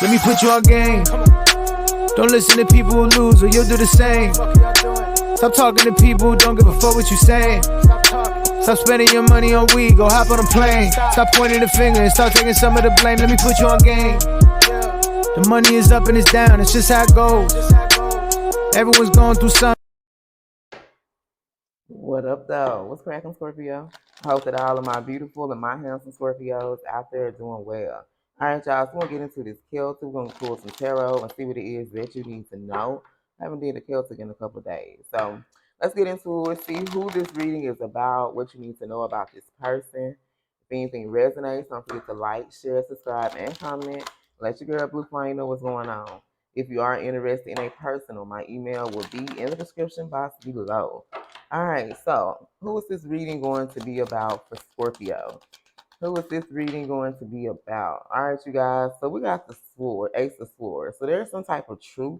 Let me put you on game. Don't listen to people who lose or you'll do the same. Stop talking to people who don't give a fuck what you saying. Stop spending your money on weed, go hop on a plane. Stop pointing the finger and start taking some of the blame. Let me put you on game. The money is up and it's down, it's just how it goes. Everyone's going through something. What up though? What's cracking, Scorpio? I hope that all of my beautiful and my handsome Scorpios out there are doing well. Alright y'all, so we're gonna get into this Celtic. We're gonna pull some tarot and see what it is that you need to know. I haven't did a Celtic in a couple of days. So let's get into it, see who this reading is about, what you need to know about this person. If anything resonates, don't forget to like, share, subscribe, and comment. Let your girl Blue Flame know what's going on. If you are interested in a personal, my email will be in the description box below. All right, so who is this reading going to be about for Scorpio? Who is this reading going to be about? All right, you guys, so we got the sword, Ace of Swords. So there's some type of truth.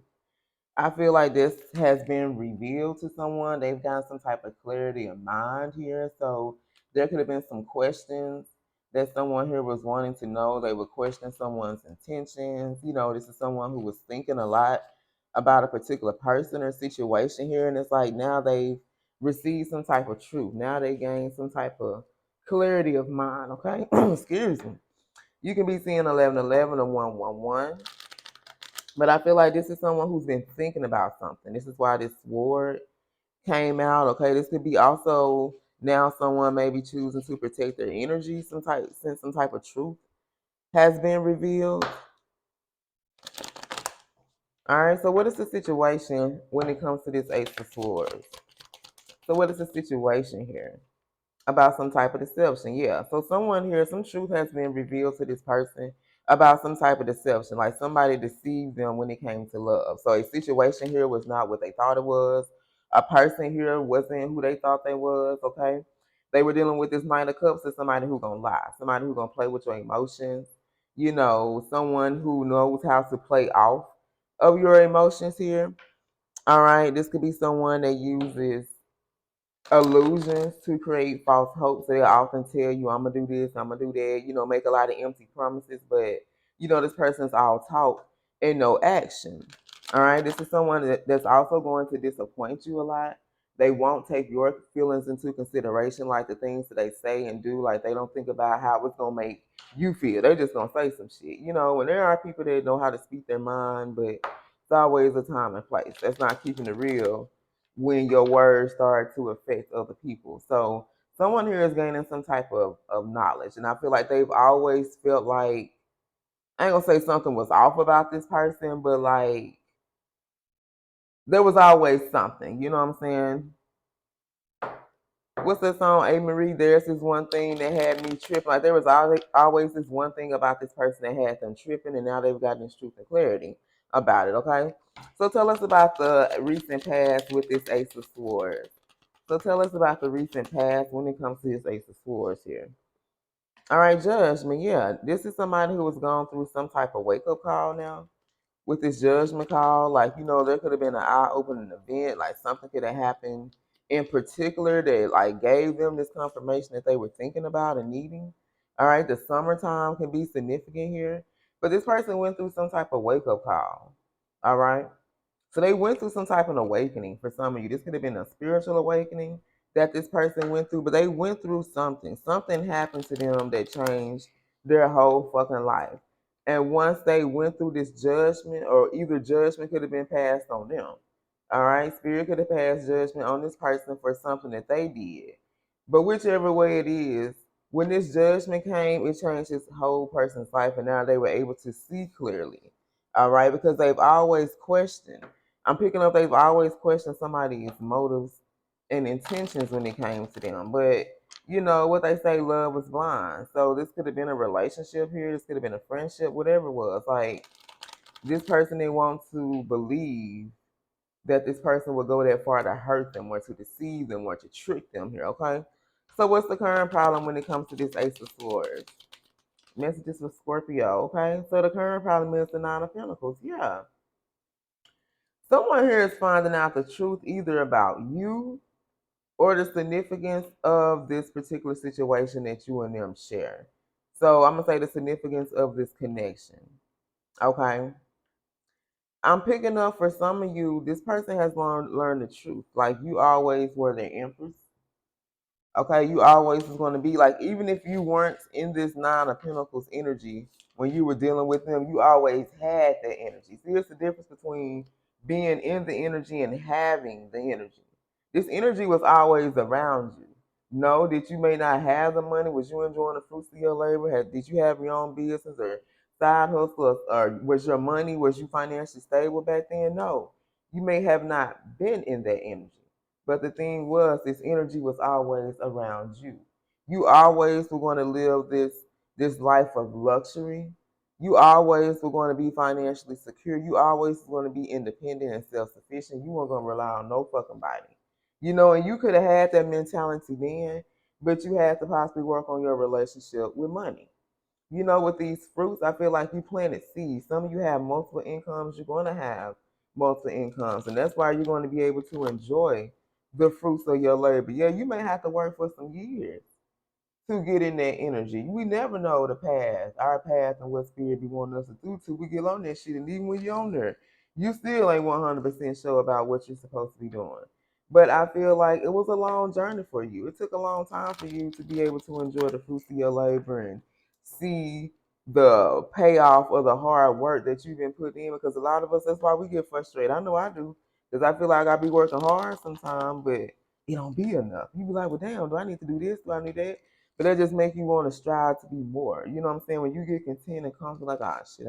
I feel like this has been revealed to someone. They've got some type of clarity of mind here. So there could have been some questions that someone here was wanting to know. They were questioning someone's intentions. You know, this is someone who was thinking a lot about a particular person or situation here. And it's like now they've received some type of truth. Now they gain some type of clarity of mind, okay? Excuse me. You can be seeing 1111 or 111. But I feel like this is someone who's been thinking about something. This is why this sword came out. Okay, this could be also now someone maybe choosing to protect their energy, since some type of truth has been revealed. All right, so what is the situation when it comes to this Ace of Swords? So what is the situation here? About some type of deception, yeah. So someone here, some truth has been revealed to this person about some type of deception, like somebody deceived them when it came to love. So a situation here was not what they thought it was. A person here wasn't who they thought they was, okay? They were dealing with this Nine of Cups as somebody who's gonna lie, somebody who's gonna play with your emotions, you know, someone who knows how to play off of your emotions here. All right, this could be someone that uses illusions to create false hopes. They'll often tell you, I'm gonna do this, I'm gonna do that, you know, make a lot of empty promises, but you know, this person's all talk and no action. All right, this is someone that's also going to disappoint you a lot. They won't take your feelings into consideration, like the things that they say and do. Like they don't think about how it's gonna make you feel. They're just gonna say some shit. You know, when there are people that know how to speak their mind, but it's always a time and place. That's not keeping it real when your words start to affect other people. So someone here is gaining some type of knowledge. And I feel like they've always felt like, I ain't gonna say something was off about this person, but like there was always something, you know what I'm saying? What's that song, A. Marie? There's this one thing that had me tripping. Like there was always this one thing about this person that had them tripping, and now they've gotten this truth and clarity about it, okay? So tell us about the recent past with this Ace of Swords. So tell us about the recent past when it comes to this Ace of Swords here. All right, Judgment. Yeah, this is somebody who has gone through some type of wake-up call now with this judgment call. Like, you know, there could have been an eye-opening event. Like, something could have happened in particular that, like, gave them this confirmation that they were thinking about and needing. All right, the summertime can be significant here. But this person went through some type of wake-up call. All right? So they went through some type of awakening for some of you. This could have been a spiritual awakening that this person went through, but they went through something. Something happened to them that changed their whole fucking life. And once they went through this judgment, or either judgment could have been passed on them. All right, spirit could have passed judgment on this person for something that they did. But whichever way it is, when this judgment came, it changed this whole person's life, and now they were able to see clearly. All right, because they've always questioned. I'm picking up they've always questioned somebody's motives and intentions when it came to them. But you know what they say, love is blind. So this could have been a relationship here. This could have been a friendship, whatever it was. Like this person didn't want to believe that this person would go that far to hurt them or to deceive them or to trick them here, okay? So what's the current problem when it comes to this Ace of Swords? Messages for Scorpio, okay? So the current problem is the Nine of Pentacles, yeah. Someone here is finding out the truth either about you or the significance of this particular situation that you and them share. So I'm going to say the significance of this connection. Okay. I'm picking up for some of you, this person has learned the truth. Like you always were the empress. Okay, you always was going to be like, even if you weren't in this Nine of Pentacles energy when you were dealing with them, you always had that energy. See, it's the difference between being in the energy and having the energy. This energy was always around you. No, that you may not have the money. Was you enjoying the fruits of your labor? Did you have your own business or side hustle? Or was your money, was you financially stable back then? No, you may have not been in that energy. But the thing was, this energy was always around you. You always were going to live this life of luxury. You always were going to be financially secure. You always were going to be independent and self-sufficient. You weren't going to rely on no fucking body. And you could have had that mentality then, but you had to possibly work on your relationship with money. With these fruits, I feel like you planted seeds. Some of you have multiple incomes. You're going to have multiple incomes. And that's why you're going to be able to enjoy the fruits of your labor. Yeah, you may have to work for some years to get in that energy. We never know the path, our path, and what spirit be wanting us to do till we get on that shit. And even when you're on there, you still ain't 100% sure about what you're supposed to be doing. But I feel like it was a long journey for you. It took a long time for you to be able to enjoy the fruits of your labor and see the payoff of the hard work that you've been putting in. Because a lot of us, that's why we get frustrated. I know I do. Because I feel like I be working hard sometimes, but it don't be enough. You be like, well, damn, do I need to do this? Do I need that? But that just make you want to strive to be more. You know what I'm saying? When you get content and comfortable, like, ah, shit,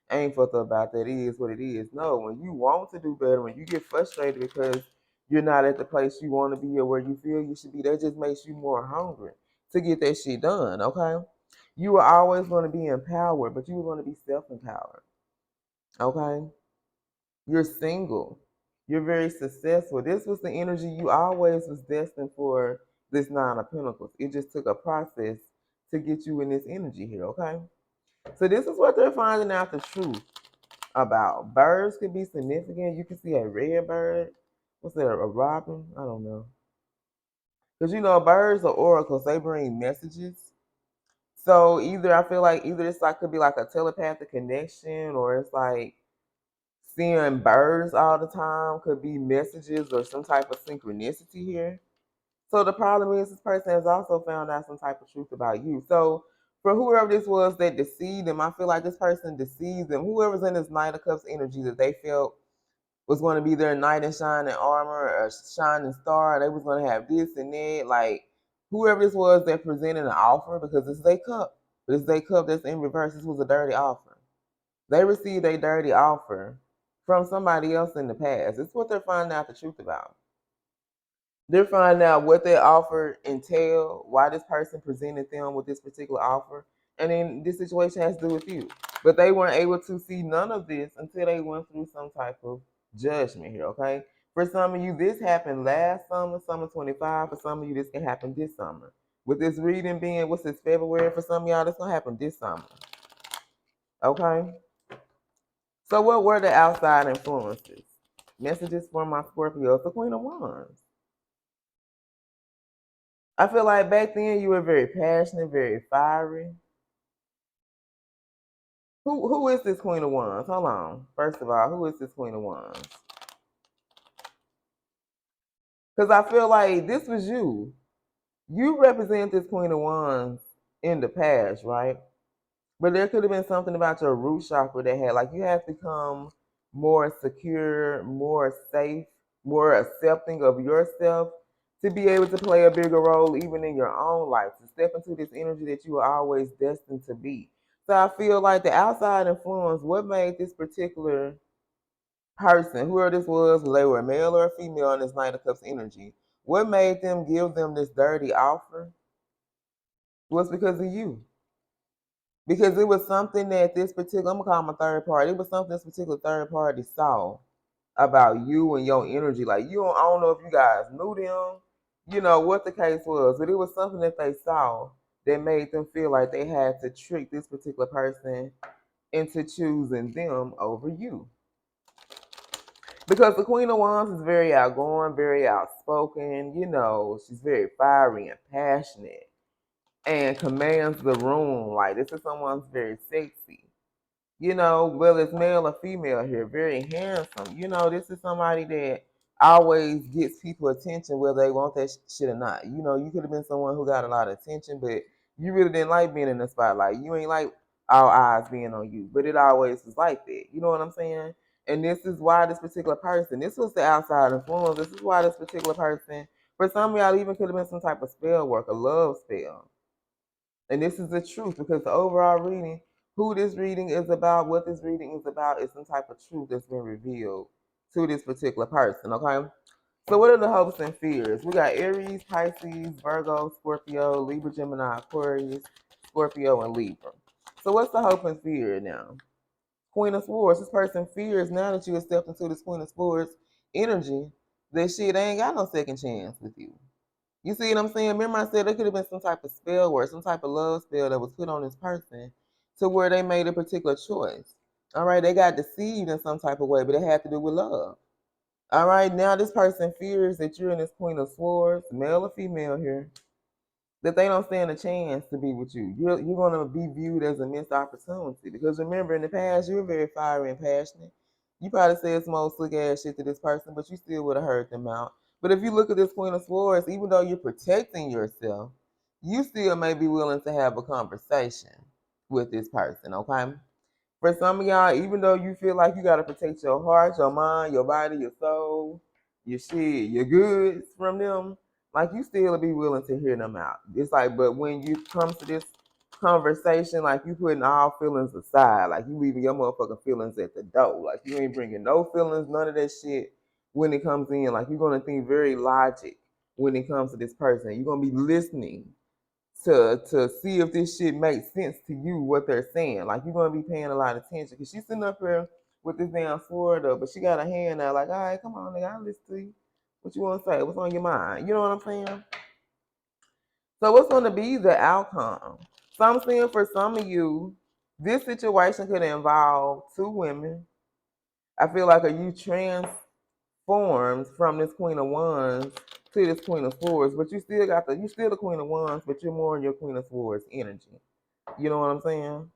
I ain't fucked up about that. It is what it is. No, when you want to do better, when you get frustrated because you're not at the place you want to be or where you feel you should be, that just makes you more hungry to get that shit done, okay? You were always going to be empowered, but you were going to be self-empowered, okay? You're single. You're very successful. This was the energy you always was destined for, this Nine of Pentacles. It just took a process to get you in this energy here, okay? So this is what they're finding out the truth about. Birds could be significant. You can see a red bird. What's that, a robin? I don't know. Because birds are oracles. They bring messages. So either I feel like either it's like could be like a telepathic connection, or it's like seeing birds all the time could be messages or some type of synchronicity here. So the problem is this person has also found out some type of truth about you. So for whoever this was that deceived them, I feel like this person deceived them. Whoever's in this Knight of Cups energy that they felt was going to be their knight in shining armor or shining star, they was going to have this and that. Like whoever this was that presented an offer, because this is their cup. This is their cup that's in reverse. This was a dirty offer. They received a dirty offer from somebody else in the past. It's what they're finding out the truth about. They're finding out what that offer entailed, why this person presented them with this particular offer, and then this situation has to do with you. But they weren't able to see none of this until they went through some type of judgment here, okay? For some of you, this happened last summer, summer 25. For some of you, this can happen this summer. With this reading being, what's this, February? For some of y'all, this going to happen this summer, okay? So what were the outside influences? Messages from my Scorpio, the Queen of Wands. I feel like back then you were very passionate, very fiery. Who is this Queen of Wands? Hold on. First of all, who is this Queen of Wands? Because I feel like this was you. You represent this Queen of Wands in the past, right? But there could have been something about your root chakra that had, like, you have become more secure, more safe, more accepting of yourself to be able to play a bigger role even in your own life, to step into this energy that you were always destined to be. So I feel like the outside influence, what made this particular person, whoever this was, whether they were a male or a female in this Knight of Cups energy, what made them give them this dirty offer was because of you. Because it was something that this particular, I'm going to call them a third party, it was something this particular third party saw about you and your energy. Like, I don't know if you guys knew them, what the case was, but it was something that they saw that made them feel like they had to trick this particular person into choosing them over you. Because the Queen of Wands is very outgoing, very outspoken, she's very fiery and passionate and commands the room. Like, this is someone's very sexy. You know, whether it's male or female here, very handsome. You know, this is somebody that always gets people attention whether they want that shit or not. You know, you could have been someone who got a lot of attention, but you really didn't like being in the spotlight. You ain't like all eyes being on you, but it always was like that. You know what I'm saying? And this is why this particular person, this was the outside influence. This is why this particular person, for some of y'all, even could have been some type of spell work, a love spell. And this is the truth because the overall reading, who this reading is about, what this reading is about, is some type of truth that's been revealed to this particular person, okay? So what are the hopes and fears? We got Aries, Pisces, Virgo, Scorpio, Libra, Gemini, Aquarius, Scorpio, and Libra. So what's the hope and fear now? Queen of Swords. This person fears now that you accept into this Queen of Swords energy that shit ain't got no second chance with you. You see what I'm saying? Remember I said there could have been some type of spell or some type of love spell that was put on this person to where they made a particular choice. All right, they got deceived in some type of way, but it had to do with love. All right, now this person fears that you're in this Queen of Swords, male or female here, that they don't stand a chance to be with you. You're going to be viewed as a missed opportunity because remember in the past you were very fiery and passionate. You probably said some old slick ass shit to this person, but you still would have heard them out. But if you look at this Queen of Swords, even though you're protecting yourself, you still may be willing to have a conversation with this person, okay? For some of y'all, even though you feel like you gotta protect your heart, your mind, your body, your soul, your shit, your goods from them, like you still be willing to hear them out. It's like, but when you come to this conversation, like you putting all feelings aside, like you leaving your motherfucking feelings at the door, like you ain't bringing no feelings, none of that shit when it comes in. Like you're gonna think very logic when it comes to this person. You're gonna be listening to see if this shit makes sense to you, what they're saying. Like you're gonna be paying a lot of attention because she's sitting up here with this damn sword up, but she got a hand out like, all right, come on, nigga, I'll listen to you. What you want to say? What's on your mind? You know what I'm saying? So what's going to be the outcome? So I'm saying for some of you, this situation could involve two women. I feel like are you transformed from this Queen of Wands to this Queen of Swords, but you still got you still the Queen of Wands, but you're more in your Queen of Swords energy. You know what I'm saying?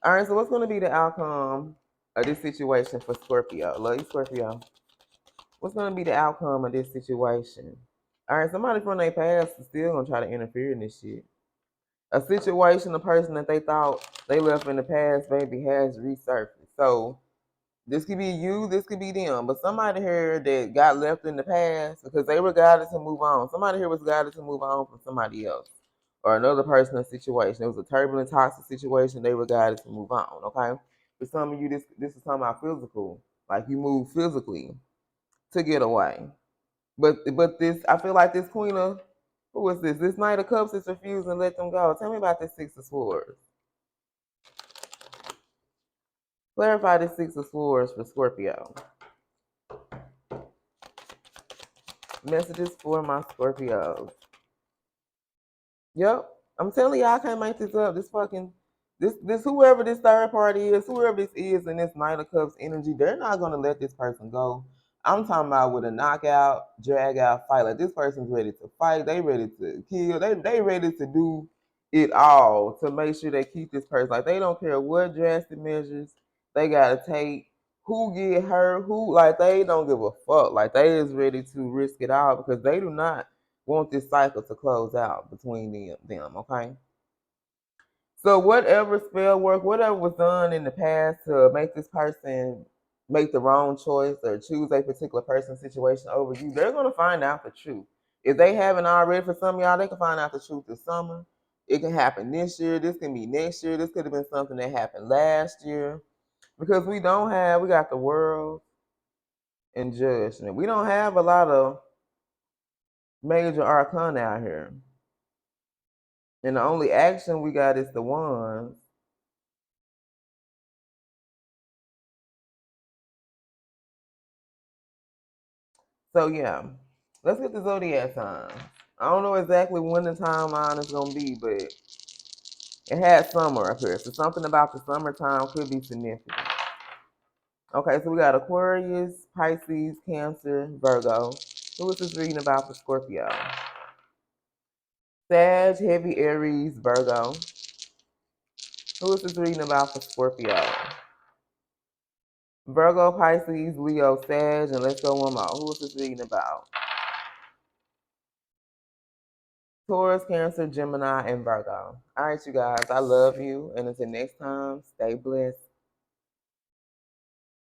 All right, so what's going to be the outcome of this situation for Scorpio? Love you, Scorpio. What's going to be the outcome of this situation? All right, somebody from their past is still going to try to interfere in this shit. A situation, a person that they thought they left in the past, baby, has resurfaced. So this could be you, this could be them, but somebody here that got left in the past because they were guided to move on. Somebody here was guided to move on from somebody else or another person's situation. It was a turbulent, toxic situation. They were guided to move on. Okay, for some of you, this is talking about physical, like you move physically to get away. But this, I feel like this Queen of who is this? This Knight of Cups is refusing to let them go. Tell me about this Six of Swords. Clarify this Six of Swords for Scorpio. Messages for my Scorpios. Yep. I'm telling y'all, I can't make this up. This whoever this third party is, whoever this is in this Knight of Cups energy, they're not gonna let this person go. I'm talking about with a knockout, drag out fight. Like this person's ready to fight, they ready to kill, they ready to do it all to make sure they keep this person. Like they don't care what drastic measures they gotta take, who get hurt, who like they don't give a fuck. Like they is ready to risk it all because they do not want this cycle to close out between them, okay? So whatever spell work, whatever was done in the past to make this person make the wrong choice or choose a particular person's situation over you, they're gonna find out the truth. If they haven't already, for some of y'all, they can find out the truth this summer. It can happen this year. This can be next year. This could have been something that happened last year. Because we got the world and judgment. We don't have a lot of major arcana out here. And the only action we got is the ones. So yeah, let's get the zodiac sign. I don't know exactly when the timeline is gonna be, but it has summer up here. So something about the summertime could be significant. Okay, so we got Aquarius, Pisces, Cancer, Virgo. Who is this reading about for Scorpio? Sag, Heavy Aries, Virgo. Who is this reading about for Scorpio? Virgo, Pisces, Leo, Sag, and let's go one more. Who is this reading about? Taurus, Cancer, Gemini, and Virgo. All right, you guys. I love you. And until next time, stay blessed.